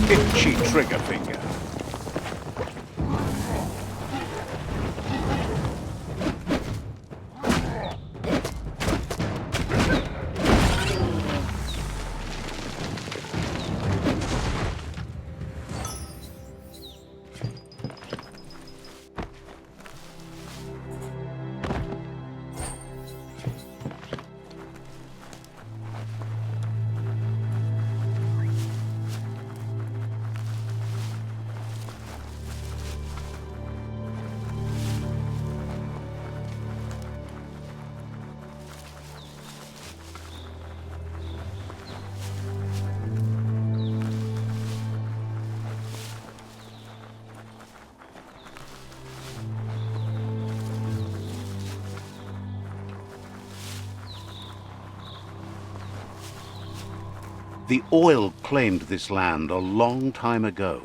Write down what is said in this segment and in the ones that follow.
Itchy trigger finger. The oil claimed this land a long time ago.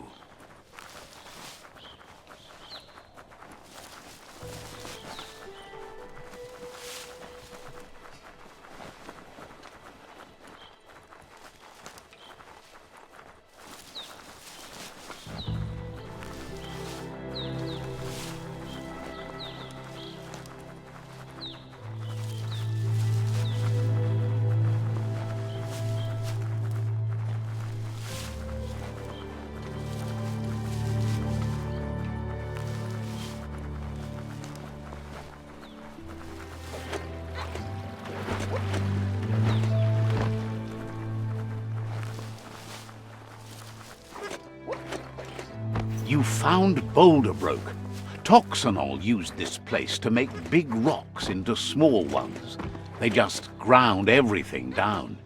You found BOULDERBROKE. Toxanol used this place to make big rocks into small ones. They just ground everything down.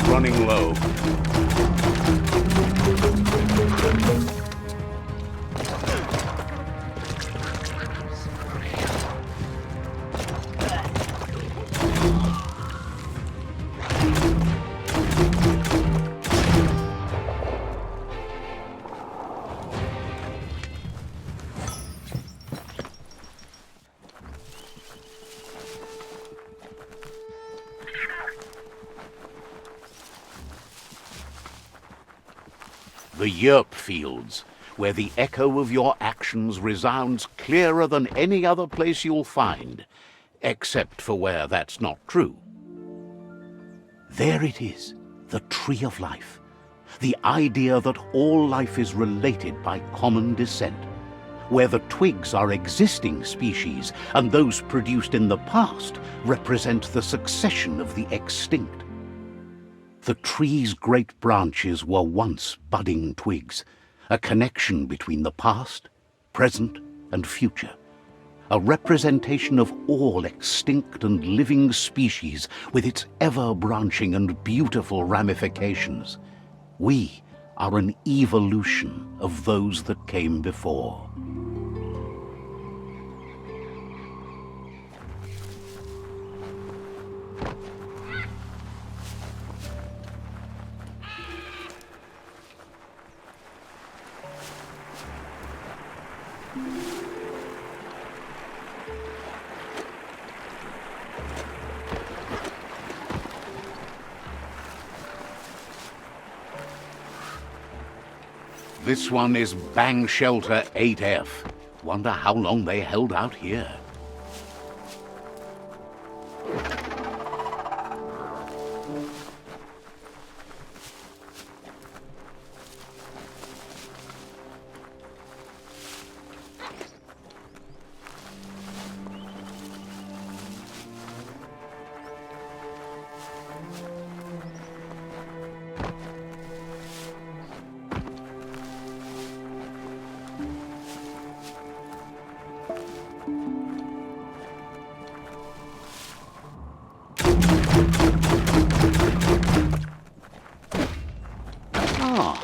Running low. The VERPFIELDS, where the echo of your actions resounds clearer than any other place you'll find, except for where that's not true. There it is, the tree of life, the idea that all life is related by common descent, where the twigs are existing species and those produced in the past represent the succession of the extinct. The tree's great branches were once budding twigs, a connection between the past, present, and future. A representation of all extinct and living species with its ever-branching and beautiful ramifications. We are an evolution of those that came before. This one is BANGSHELTER 8F. Wonder how long they held out here.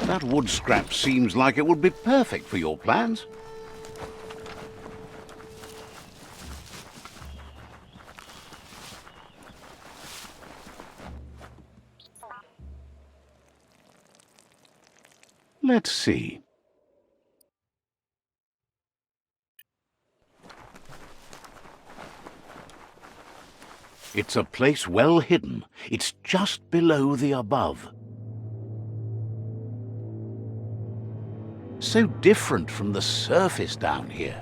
That wood scrap seems like it would be perfect for your plans. Let's see. It's a place well hidden. It's just below the above. So different from the surface down here.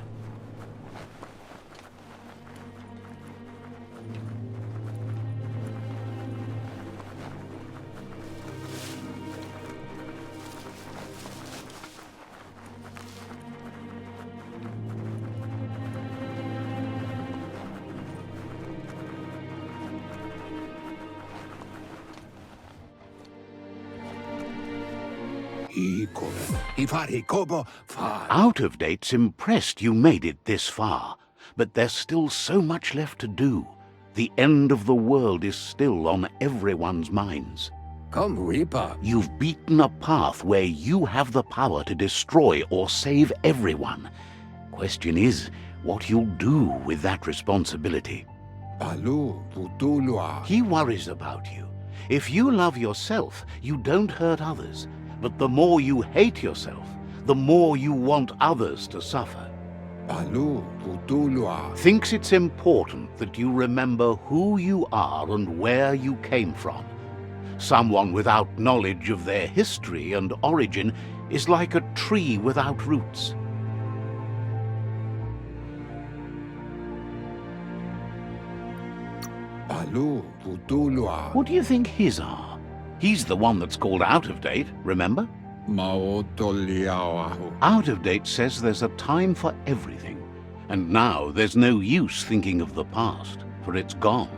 Out of Date's impressed you made it this far, but there's still so much left to do. The end of the world is still on everyone's minds. Come, Reaper. You've beaten a path where you have the power to destroy or save everyone. Question is, what you'll do with that responsibility. He worries about you. If you love yourself, you don't hurt others. But the more you hate yourself, the more you want others to suffer. Thinks it's important that you remember who you are and where you came from. Someone without knowledge of their history and origin is like a tree without roots. What do you think his are? He's the one that's called Out of Date, remember? Out of Date says there's a time for everything. And now there's no use thinking of the past, for it's gone.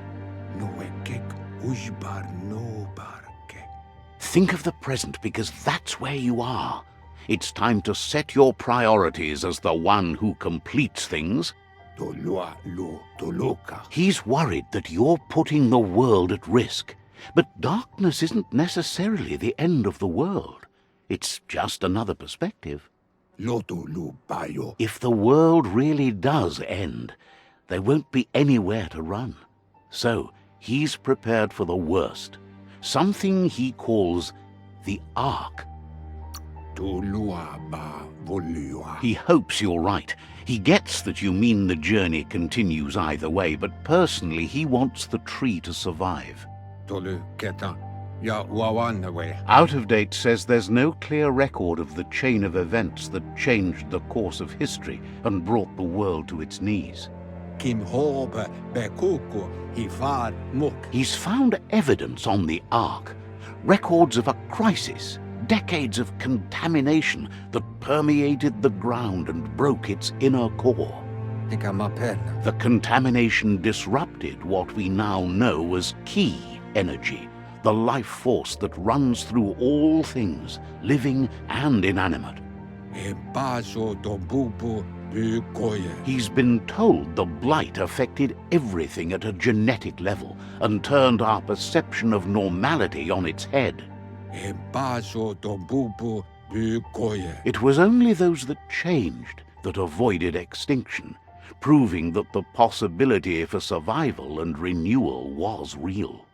Think of the present, because that's where you are. It's time to set your priorities as the one who completes things. He's worried that you're putting the world at risk. But darkness isn't necessarily the end of the world. It's just another perspective. If the world really does end, there won't be anywhere to run. So he's prepared for the worst, something he calls the Ark. He hopes you're right. He gets that you mean the journey continues either way, but personally he wants the tree to survive. Out of Date says there's no clear record of the chain of events that changed the course of history and brought the world to its knees. He's found evidence on the Ark, records of a crisis, decades of contamination that permeated the ground and broke its inner core. The contamination disrupted what we now know as key energy, the life force that runs through all things, living and inanimate. He's been told the blight affected everything at a genetic level and turned our perception of normality on its head. It was only those that changed that avoided extinction, proving that the possibility for survival and renewal was real.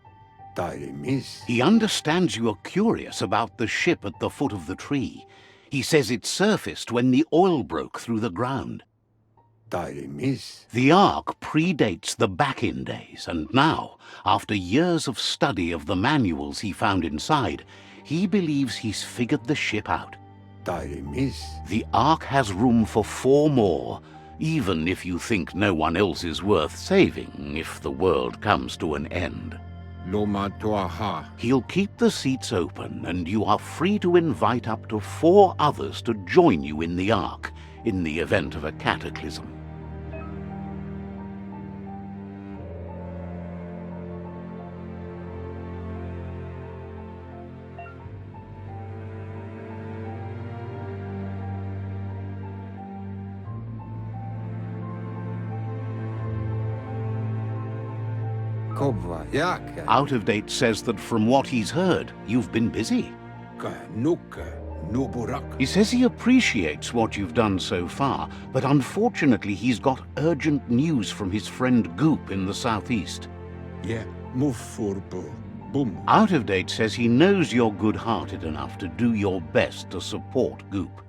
He understands you are curious about the ship at the foot of the tree. He says it surfaced when the oil broke through the ground. The Ark predates the back-in days, and now, after years of study of the manuals he found inside, he believes he's figured the ship out. The Ark has room for 4 more, even if you think no one else is worth saving if the world comes to an end. He'll keep the seats open, and you are free to invite up to 4 others to join you in the Ark in the event of a cataclysm. Out of Date says that from what he's heard, you've been busy. He says he appreciates what you've done so far, but unfortunately he's got urgent news from his friend Goop in the southeast. Out of Date says he knows you're good-hearted enough to do your best to support Goop.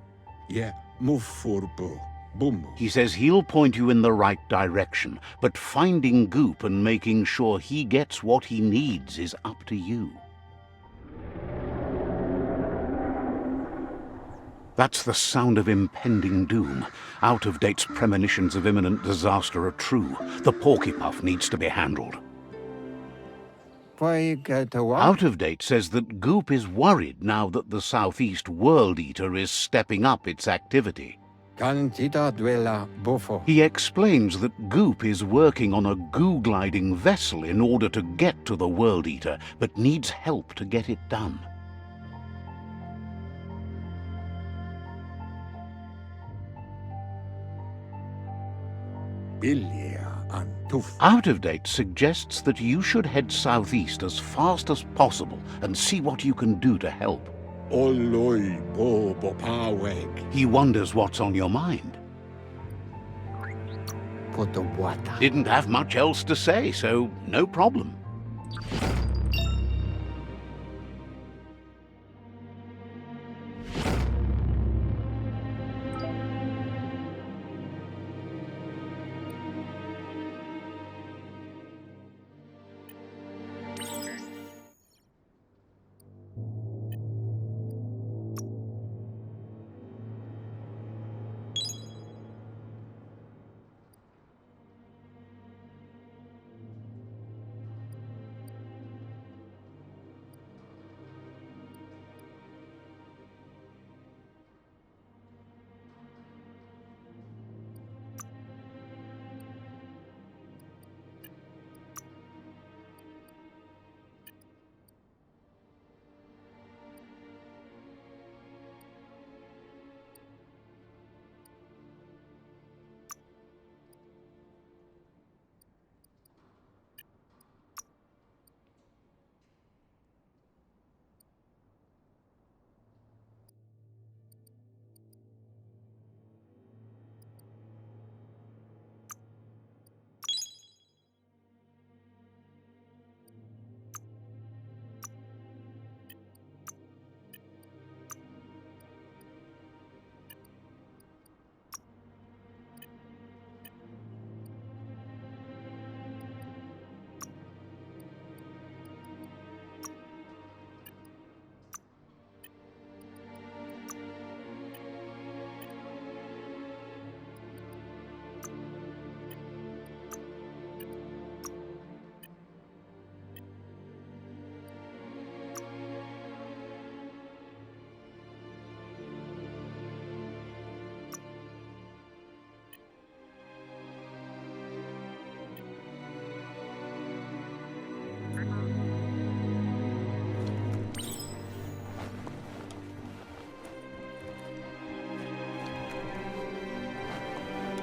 He says he'll point you in the right direction, but finding Goop and making sure he gets what he needs is up to you. That's the sound of impending doom. Out of Date's premonitions of imminent disaster are true. The Porkypuff needs to be handled. Out of Date says that Goop is worried now that the Southeast World Eater is stepping up its activity. He explains that Goop is working on a goo-gliding vessel in order to get to the World Eater, but needs help to get it done. Out of Date suggests that you should head southeast as fast as possible and see what you can do to help. He wonders what's on your mind. Didn't have much else to say, so no problem.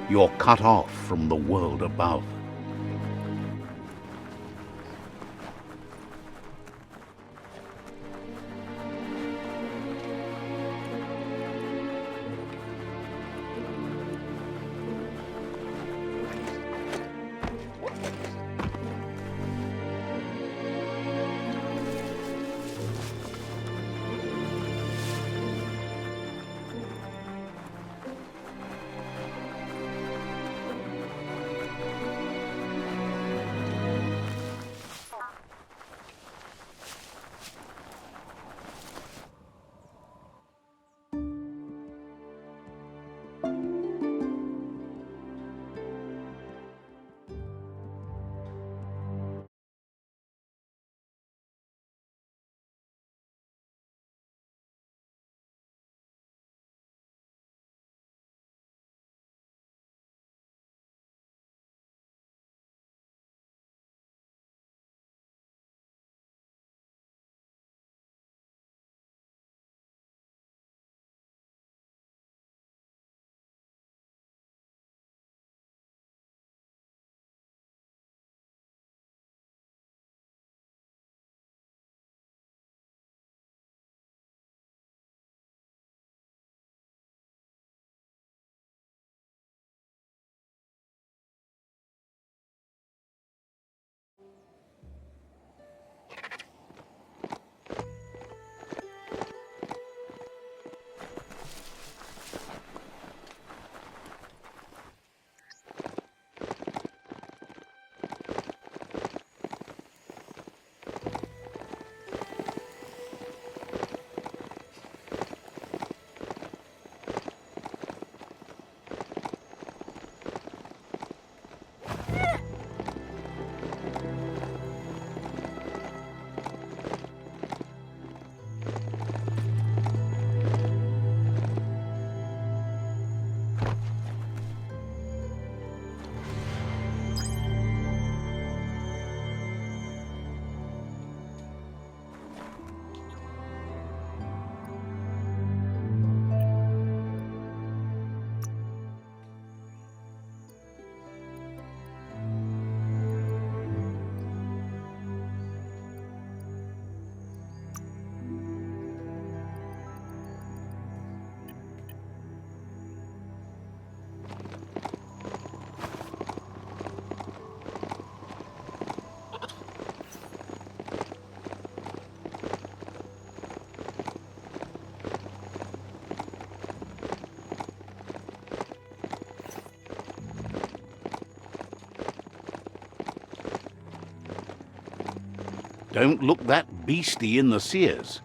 You're cut off from the world above. Don't look that beastie in the sears.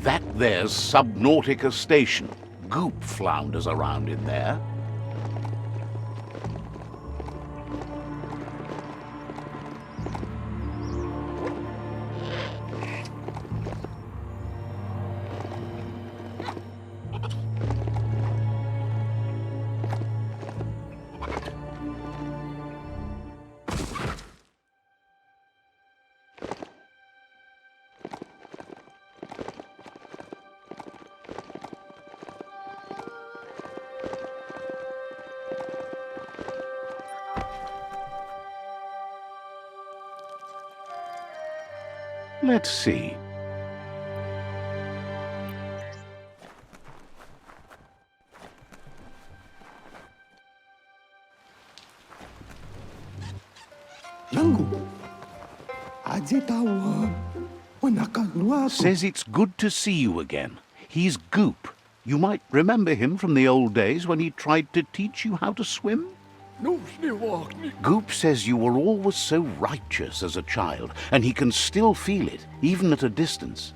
That there's Subnautica Station. Goop flounders around in there. Let's see. Says it's good to see you again. He's Goop. You might remember him from the old days when he tried to teach you how to swim. Goop says you were always so righteous as a child, and he can still feel it, even at a distance.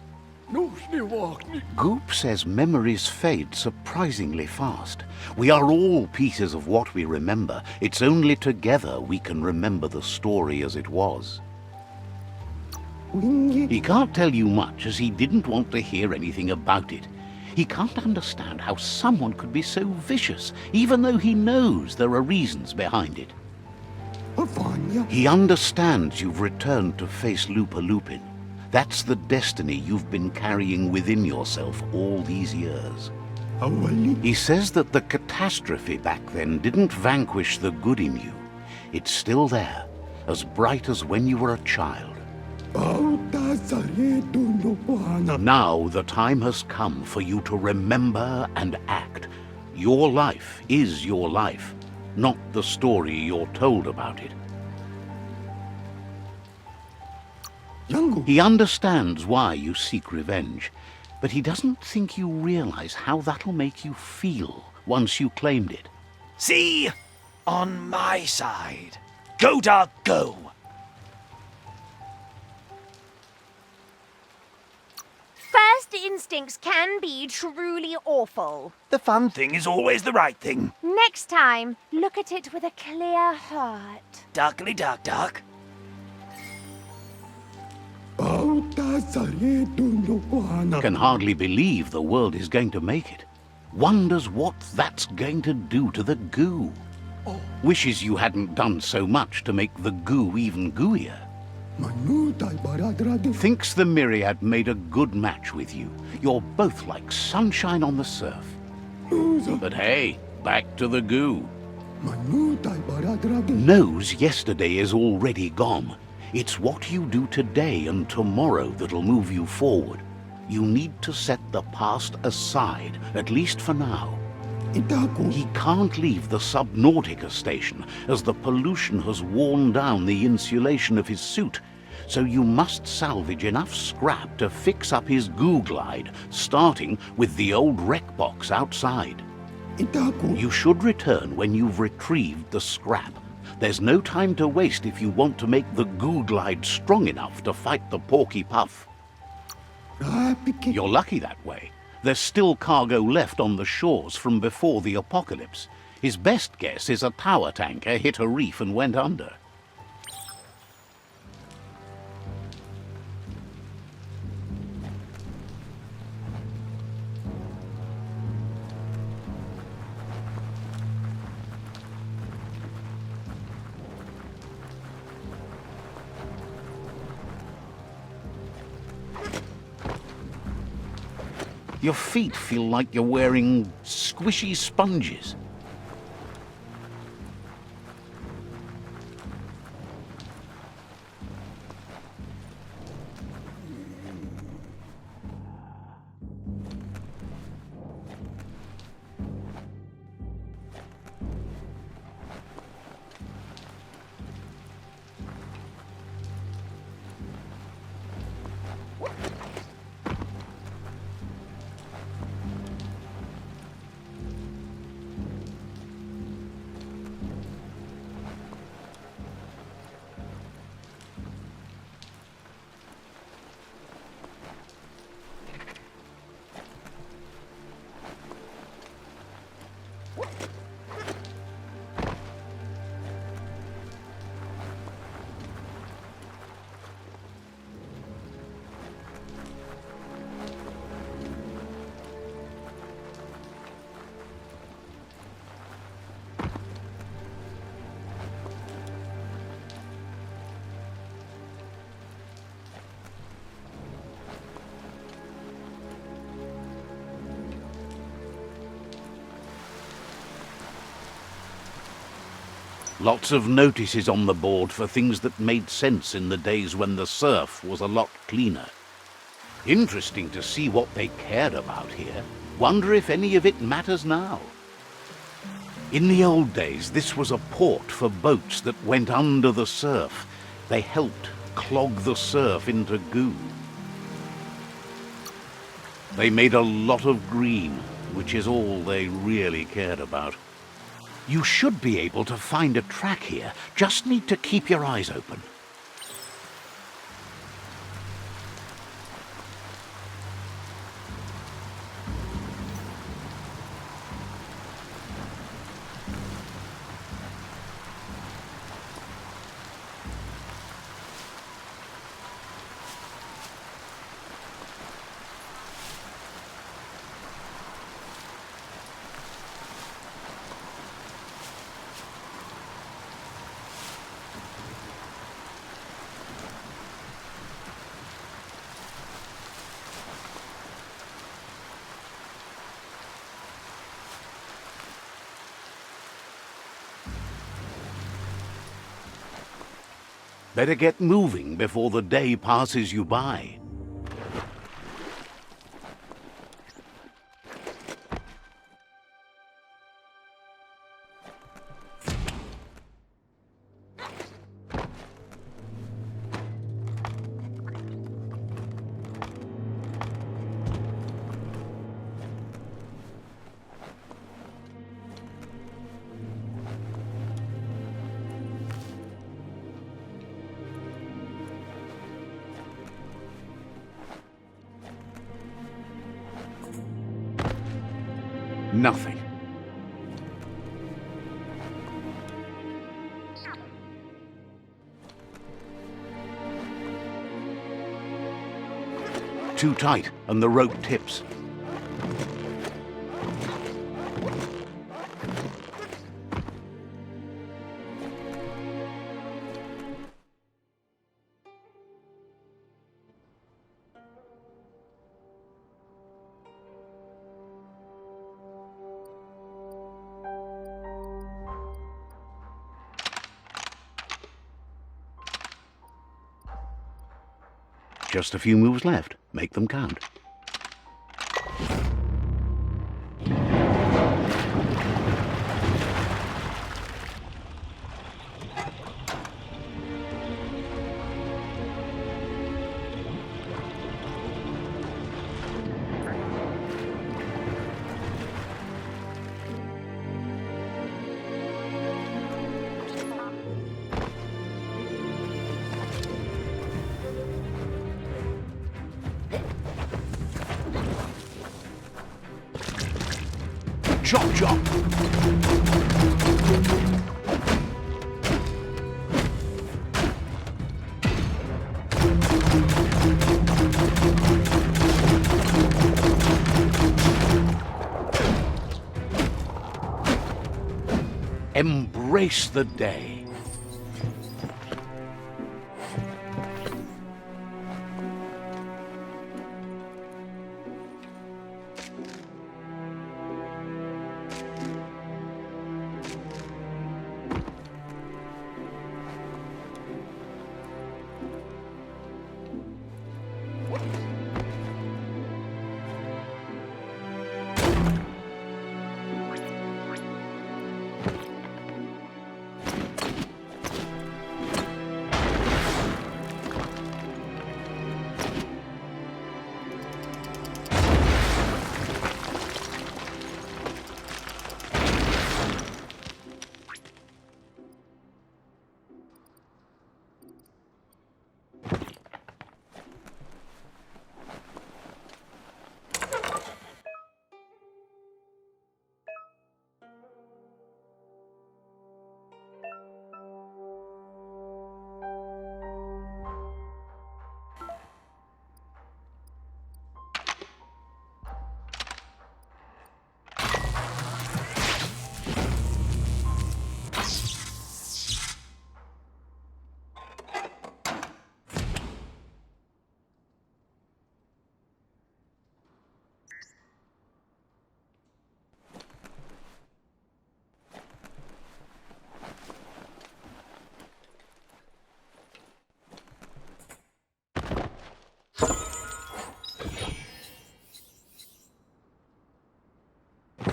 Goop says memories fade surprisingly fast. We are all pieces of what we remember. It's only together we can remember the story as it was. He can't tell you much, as he didn't want to hear anything about it. He can't understand how someone could be so vicious, even though he knows there are reasons behind it. He understands you've returned to face lupa-lipin. That's the destiny you've been carrying within yourself all these years. He says that the catastrophe back then didn't vanquish the good in you. It's still there, as bright as when you were a child. Now the time has come for you to remember and act. Your life is your life, not the story you're told about it. He understands why you seek revenge, but he doesn't think you realize how that'll make you feel once you claimed it. See? On my side. Go, dog, go! First instincts can be truly awful. The fun thing is always the right thing. Next time, look at it with a clear heart. Duckly duck duck. Can hardly believe the world is going to make it. Wonders what that's going to do to the goo. Wishes you hadn't done so much to make the goo even gooier. Thinks the Myriad made a good match with you. You're both like sunshine on the surf. But hey, back to the goo. Knows yesterday is already gone. It's what you do today and tomorrow that'll move you forward. You need to set the past aside, at least for now. He can't leave the SUBNAUTICA station, as the pollution has worn down the insulation of his suit. So you must salvage enough scrap to fix up his goo glide, starting with the old wreck box outside. You should return when you've retrieved the scrap. There's no time to waste if you want to make the goo glide strong enough to fight the Porky Puff. You're lucky that way. There's still cargo left on the shores from before the apocalypse. His best guess is a tower tanker hit a reef and went under. Your feet feel like you're wearing squishy sponges. Lots of notices on the board for things that made sense in the days when the surf was a lot cleaner. Interesting to see what they cared about here. Wonder if any of it matters now. In the old days, this was a port for boats that went under the surf. They helped clog the surf into goo. They made a lot of green, which is all they really cared about. You should be able to find a track here. Just need to keep your eyes open. Better get moving before the day passes you by. Nothing. Too tight, and the rope tips. Just a few moves left. Make them count. Chop, chop! Embrace the day.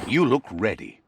You look ready.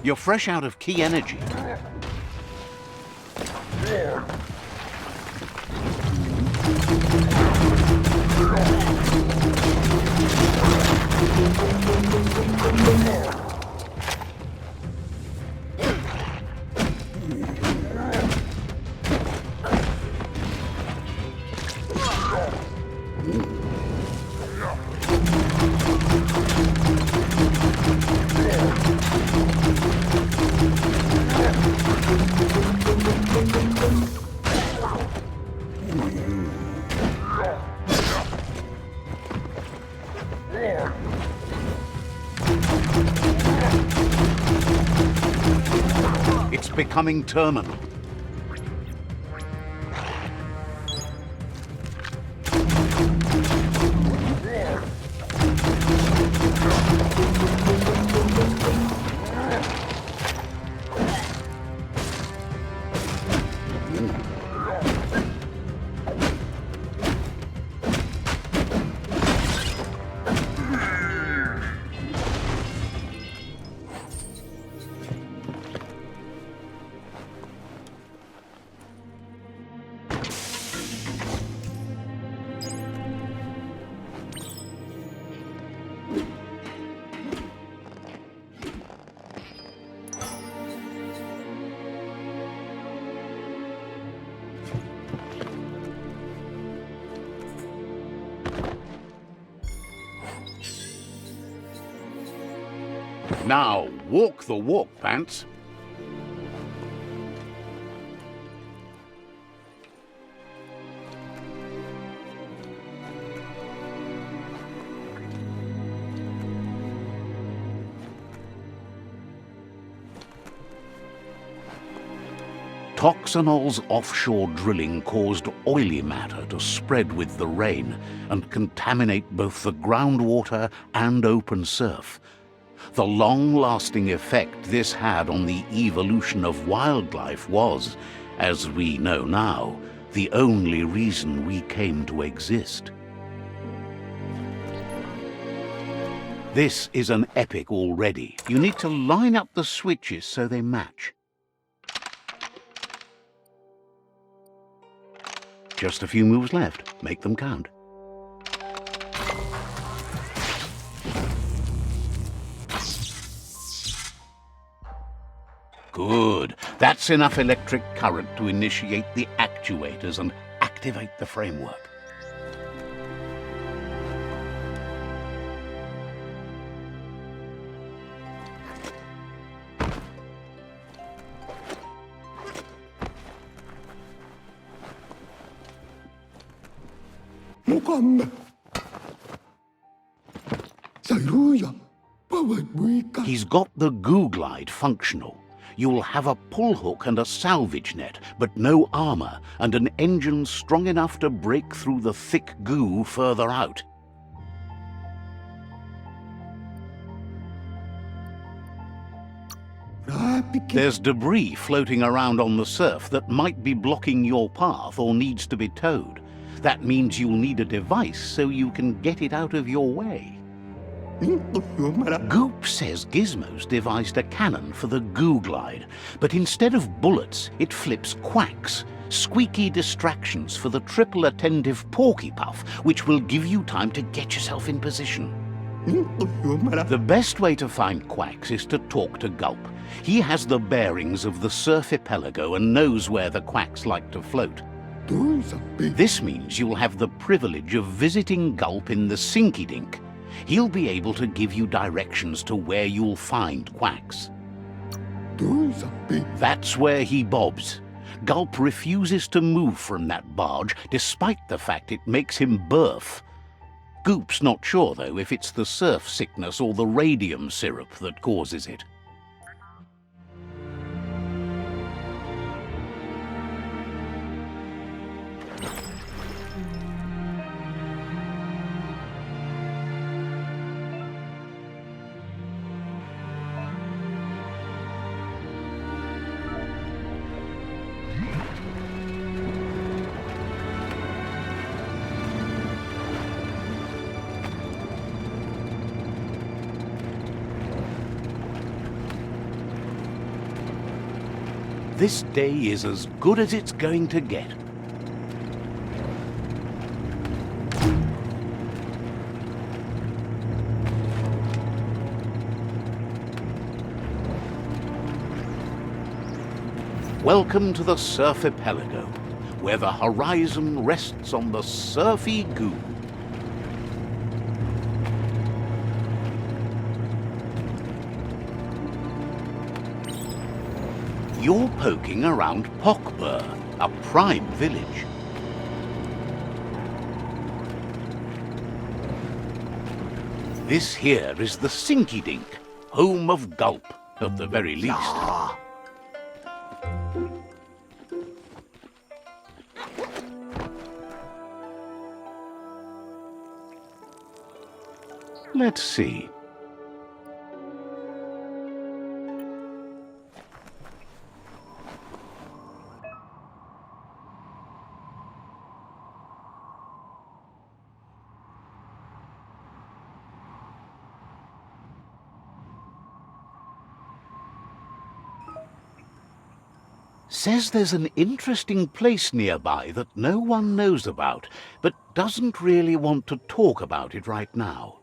You're fresh out of key energy. It's becoming terminal. Now, walk the walk, Pants. Toxanol's offshore drilling caused oily matter to spread with the rain and contaminate both the groundwater and open surf. The long-lasting effect this had on the evolution of wildlife was, as we know now, the only reason we came to exist. This is an epic already. You need to line up the switches so they match. Just a few moves left. Make them count. Good. That's enough electric current to initiate the actuators and activate the framework. He's got the goo glide functional. You'll have a pull hook and a salvage net, but no armor, and an engine strong enough to break through the thick goo further out. There's debris floating around on the surf that might be blocking your path or needs to be towed. That means you'll need a device so you can get it out of your way. Goop says Gizmo's devised a cannon for the Goo Glide, but instead of bullets, it flips quacks, squeaky distractions for the triple attentive Porky Puff, which will give you time to get yourself in position. The best way to find quacks is to talk to Gulp. He has the bearings of the SURFIPELAGO and knows where the quacks like to float. This means you'll have the privilege of visiting Gulp in the SINKIDINK. He'll be able to give you directions to where you'll find quacks. That's where he bobs. Gulp refuses to move from that barge, despite the fact it makes him burf. Goop's not sure, though, if it's the surf sickness or the radium syrup that causes it. This day is as good as it's going to get. Welcome to the SURFIPELAGO, where the horizon rests on the surfy goo. You're poking around POKBURR, a prime village. This here is the SINKIDINK, home of Gulp, at the very least. Let's see. Says there's an interesting place nearby that no one knows about, but doesn't really want to talk about it right now.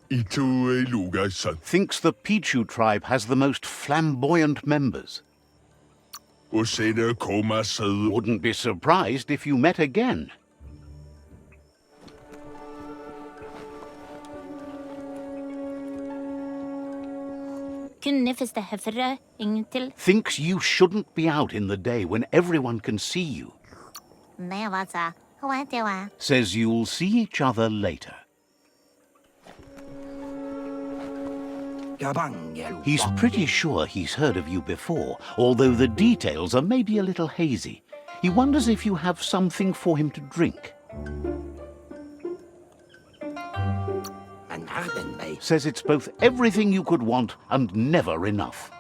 Thinks the Pichu tribe has the most flamboyant members. Wouldn't be surprised if you met again. Thinks you shouldn't be out in the day when everyone can see you. Says you'll see each other later. He's pretty sure he's heard of you before, although the details are maybe a little hazy. He wonders if you have something for him to drink. Says it's both everything you could want and never enough.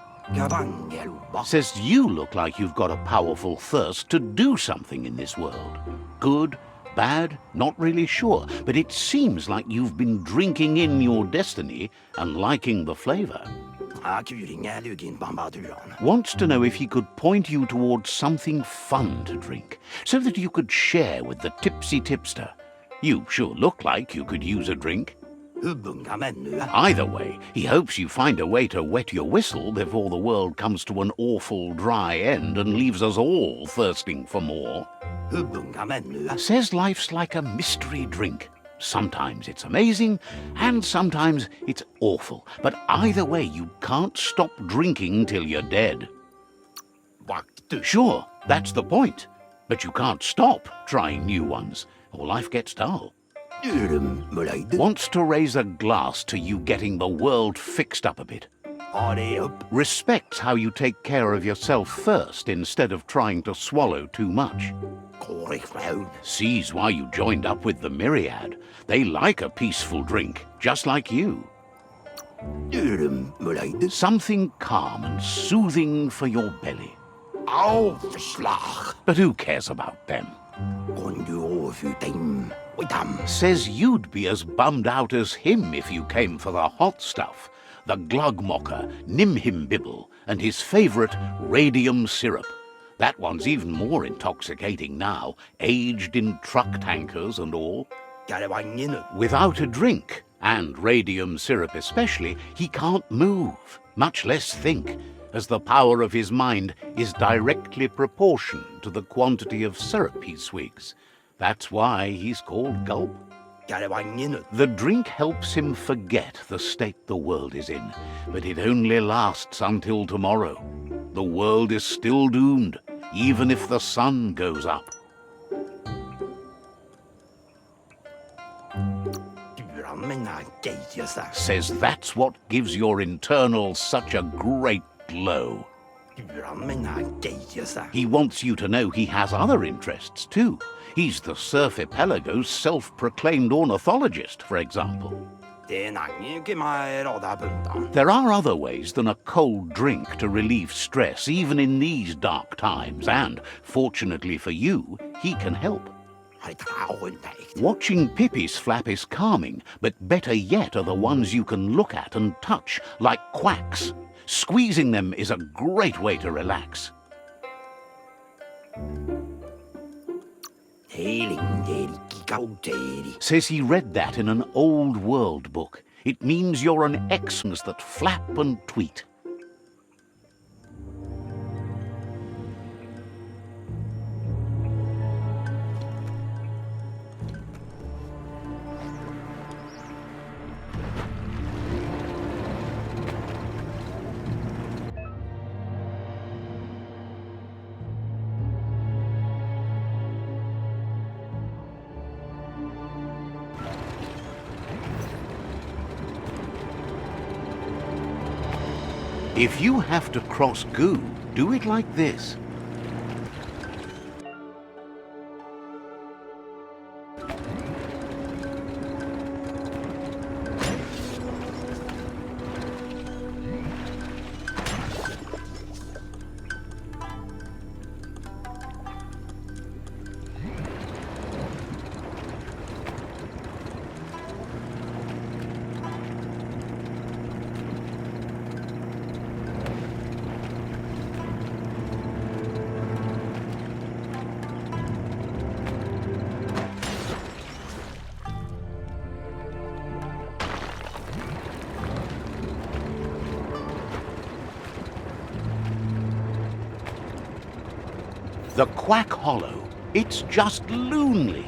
Says you look like you've got a powerful thirst to do something in this world. Good, bad, not really sure, but it seems like you've been drinking in your destiny and liking the flavor. Wants to know if he could point you towards something fun to drink, so that you could share with the tipsy tipster. You sure look like you could use a drink. Either way, he hopes you find a way to wet your whistle before the world comes to an awful dry end and leaves us all thirsting for more. Says life's like a mystery drink. Sometimes it's amazing, and sometimes it's awful. But either way, you can't stop drinking till you're dead. Sure, that's the point. But you can't stop trying new ones, or life gets dull. Wants to raise a glass to you getting the world fixed up a bit. Respects how you take care of yourself first instead of trying to swallow too much. Sees why you joined up with the Myriad. They like a peaceful drink, just like you. Something calm and soothing for your belly. But who cares about them? Says you'd be as bummed out as him if you came for the hot stuff. The glugmocker, Nimhimbibble, and his favourite radium syrup. That one's even more intoxicating now, aged in truck tankers and all. Without a drink, and radium syrup especially, he can't move, much less think, as the power of his mind is directly proportioned to the quantity of syrup he swigs. That's why he's called Gulp. The drink helps him forget the state the world is in, but it only lasts until tomorrow. The world is still doomed, even if the sun goes up. Says that's what gives your internals such a great glow. He wants you to know he has other interests too. He's the SURFIPELAGO's self-proclaimed ornithologist, for example. There are other ways than a cold drink to relieve stress, even in these dark times, and, fortunately for you, he can help. Watching Pippi's flap is calming, but better yet are the ones you can look at and touch, like Quack's. Squeezing them is a great way to relax. Says he read that in an old world book. It means you're an Xmas that flap and tweet. If you have to cross goo, do it like this. The Quack Hollow, it's just lonely.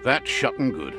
That's shutting good.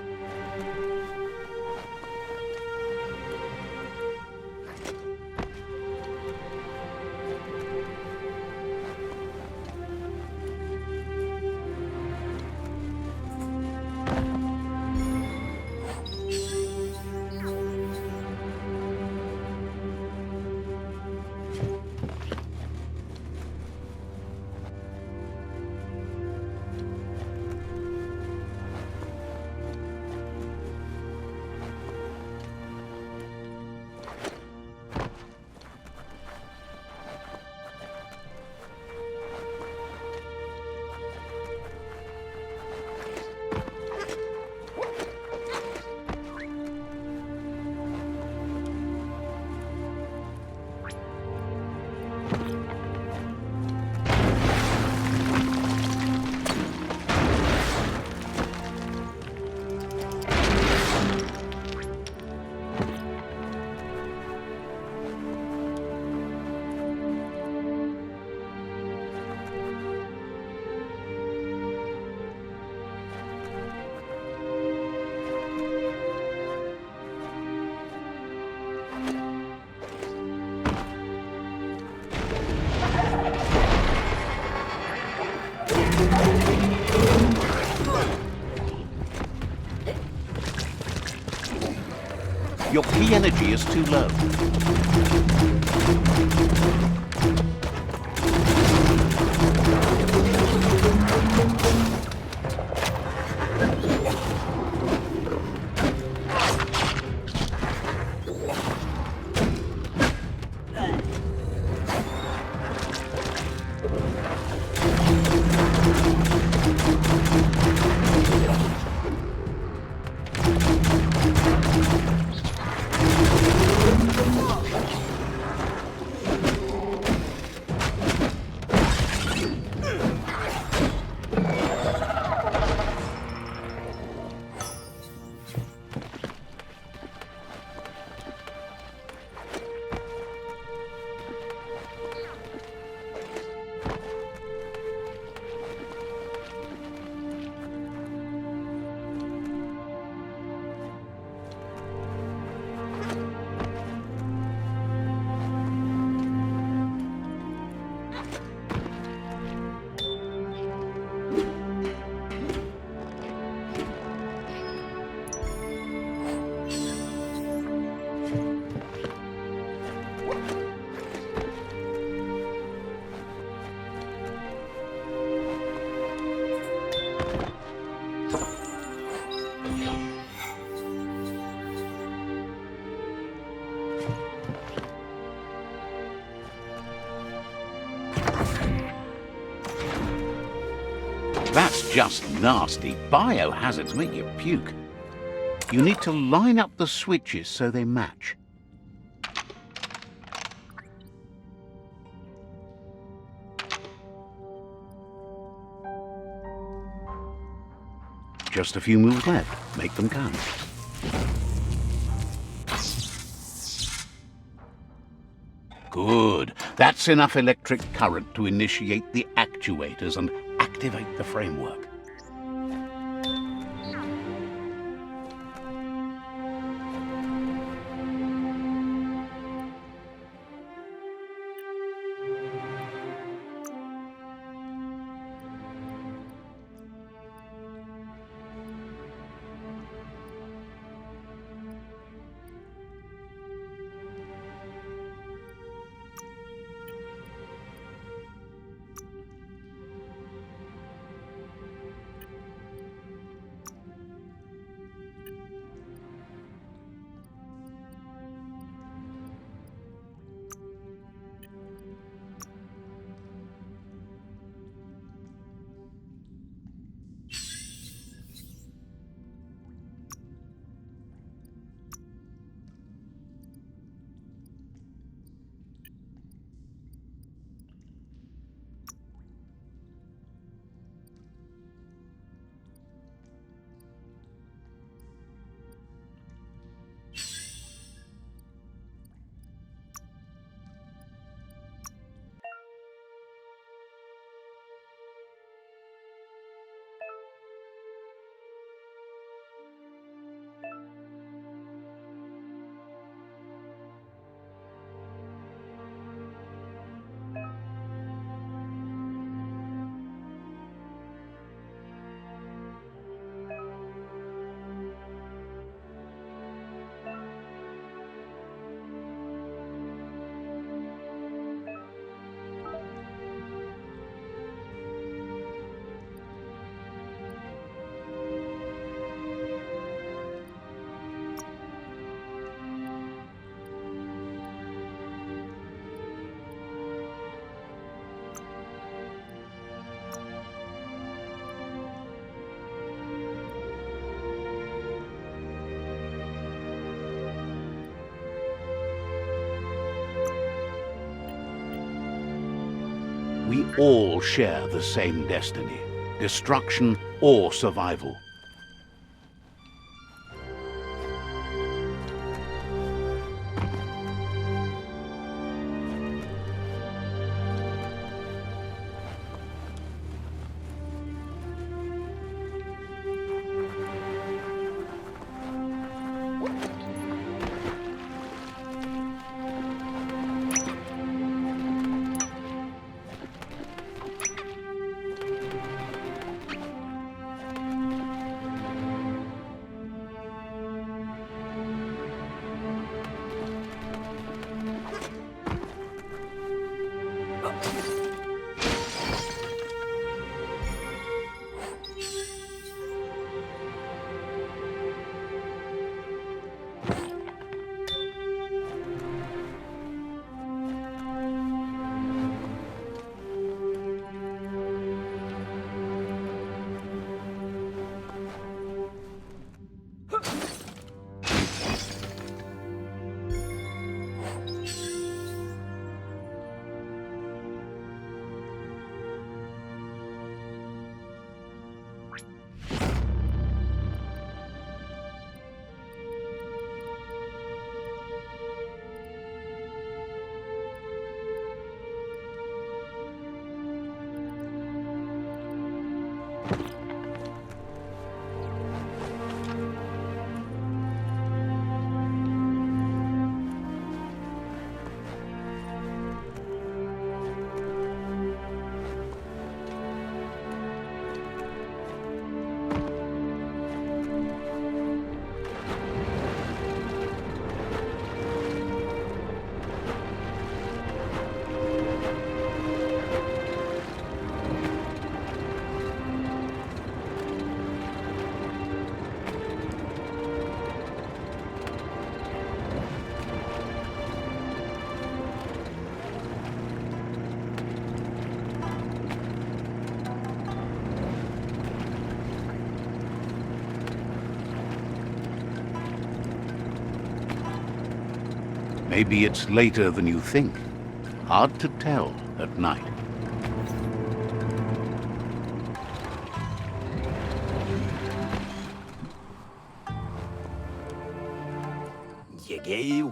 Your key energy is too low. That's just nasty. Biohazards make you puke. You need to line up the switches so they match. Just a few moves left. Make them count. Good. That's enough electric current to initiate the actuators and activate the framework. We all share the same destiny, destruction or survival. Maybe it's later than you think. Hard to tell at night.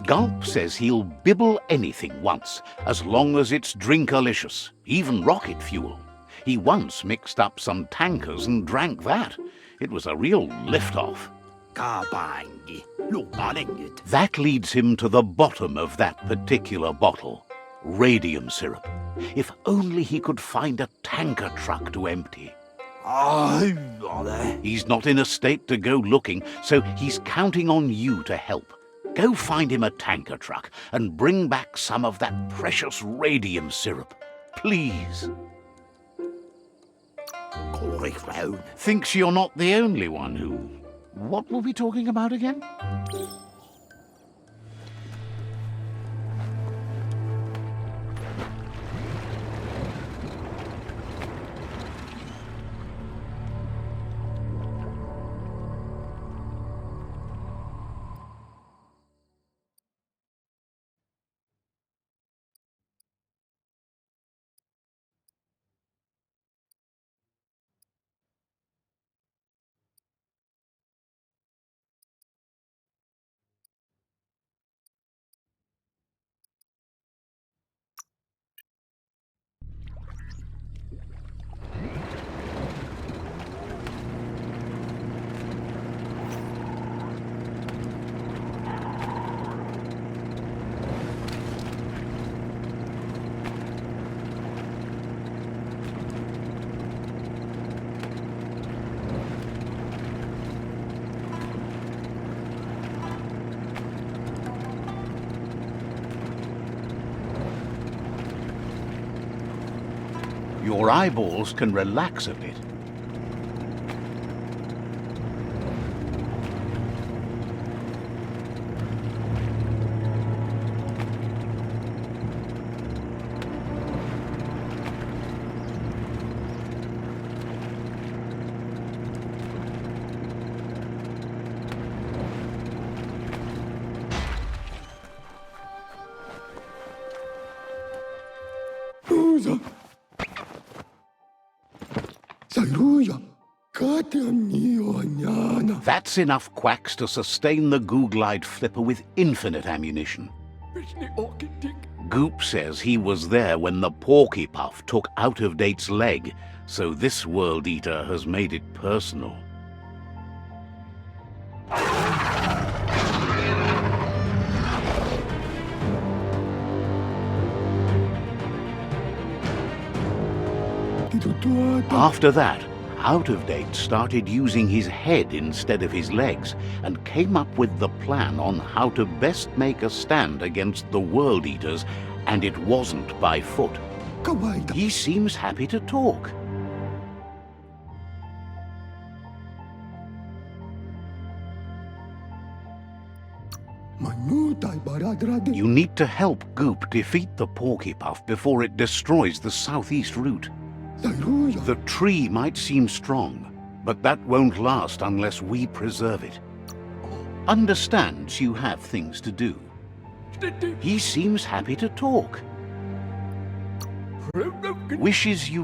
Gulp says he'll bibble anything once, as long as it's drinkalicious, even rocket fuel. He once mixed up some tankers and drank that. It was a real lift-off. That leads him to the bottom of that particular bottle. Radium syrup. If only he could find a tanker truck to empty. He's not in a state to go looking, so he's counting on you to help. Go find him a tanker truck and bring back some of that precious radium syrup. Please. Thinks you're not the only one who... What were we talking about again? Your eyeballs can relax a bit. That's enough quacks to sustain the Googlide flipper with infinite ammunition. Goop says he was there when the Porky Puff took Out-of-Date's leg, so this World Eater has made it personal. After that, Out-of-Date started using his head instead of his legs and came up with the plan on how to best make a stand against the World Eaters, and it wasn't by foot. He seems happy to talk. You need to help Goop defeat the Porky Puff before it destroys the southeast route. The tree might seem strong, but that won't last unless we preserve it. Understands you have things to do. He seems happy to talk. Wishes you